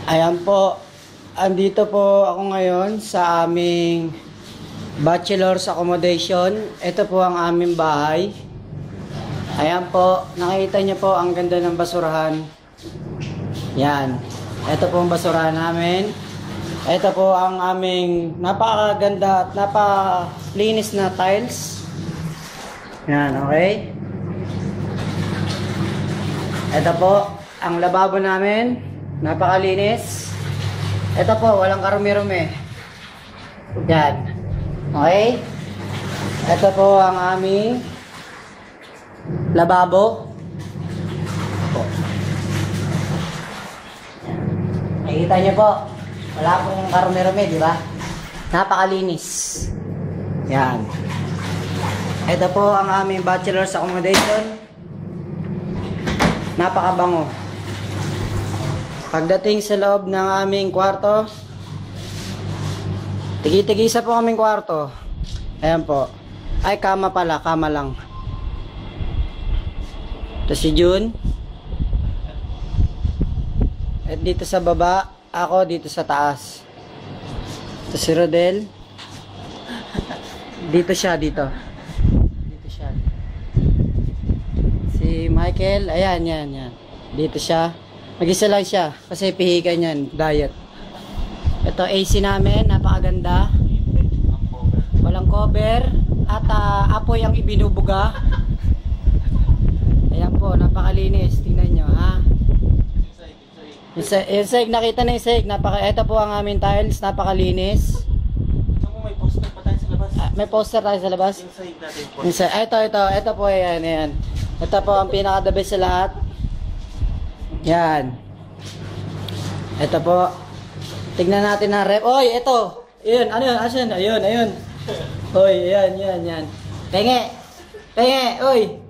Ayan po. Andito po ako ngayon sa aming bachelor's accommodation. Ito po ang aming bahay. Ayan po. Nakita niyo po ang ganda ng basurahan. Yan. Ito po ang basurahan namin. Ito po ang aming napakaganda at napakalinis na tiles. Yan, okay? Ito po ang lababo namin. Napakalinis. Ito po, walang karumi-rumi. Yan. Okay? Ito po ang aming lababo. Nakikita niyo po, wala pong karumi-rumi, di ba? Napakalinis. Yan. Ito po ang aming bachelor's accommodation. Napakabango. Pagdating sa loob ng aming kwarto, tigi-tigisa po kaming kwarto. Ayan po. Ay, kama pala, kama lang. Ito si June. At dito sa baba, ako dito sa taas. Ito si Rodel. Dito siya, dito. Dito siya. Si Michael, ayan, yan. Dito siya. Mag-isa lang siya kasi pihigan yan, diet. Ito AC namin, napakaganda. Walang cover at apoy ang ibinubuga. Ayan po, napakalinis. Tingnan nyo, ha? Yung seg, nakita na yung seg. Ito po ang aming tiles, napakalinis. May poster pa tayo sa labas. May poster tayo sa labas? Inside natin. Ito po, ayan. Ito po ang pinaka-the best sa lahat. Yan. Ito po. Tignan natin ang rep. Oy, ito. Ayun, ano yun? Asan? Ayun. Oy, yan. Penge, oy.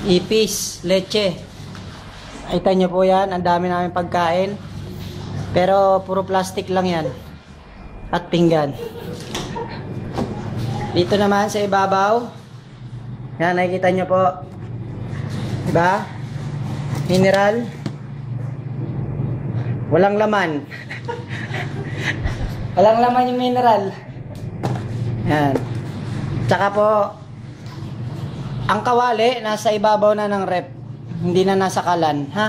Ipis, leche. Kita nyo po yan. Ang dami namin pagkain. Pero puro plastic lang yan. At pinggan. Dito naman sa ibabaw. Yan, nakikita nyo po. Diba? Mineral. Walang laman. Walang laman yung mineral. Yan. Tsaka po, ang kawali nasa ibabaw na ng rep. Hindi na nasa kalan. Ha?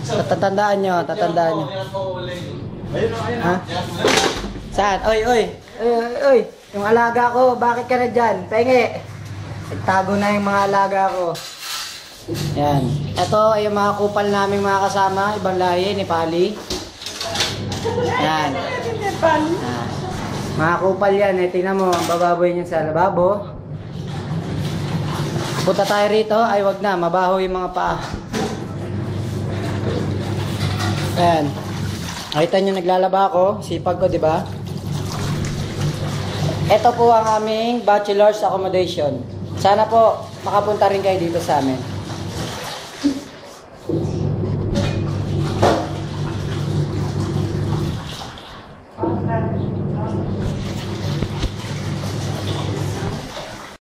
Tatandaan nyo. Ha? Saan? Oy. Yung alaga ko, bakit ka na dyan? Penge. Nagtago na yung mga alaga ko. Yan. Ito ay yung mga kupal naming mga kasama. Ibang lahi, Nepali. Yan. Mga kupal yan. Tingnan mo, ang bababoy niyan sa lababo. Punta tayo rito. Ay, wag na. Mabaho yung mga paa. Yan. Nakita nyo, naglalaba ako. Sipag ko, di ba? Ito po ang aming bachelor's accommodation. Sana po makapunta rin kayo dito sa amin.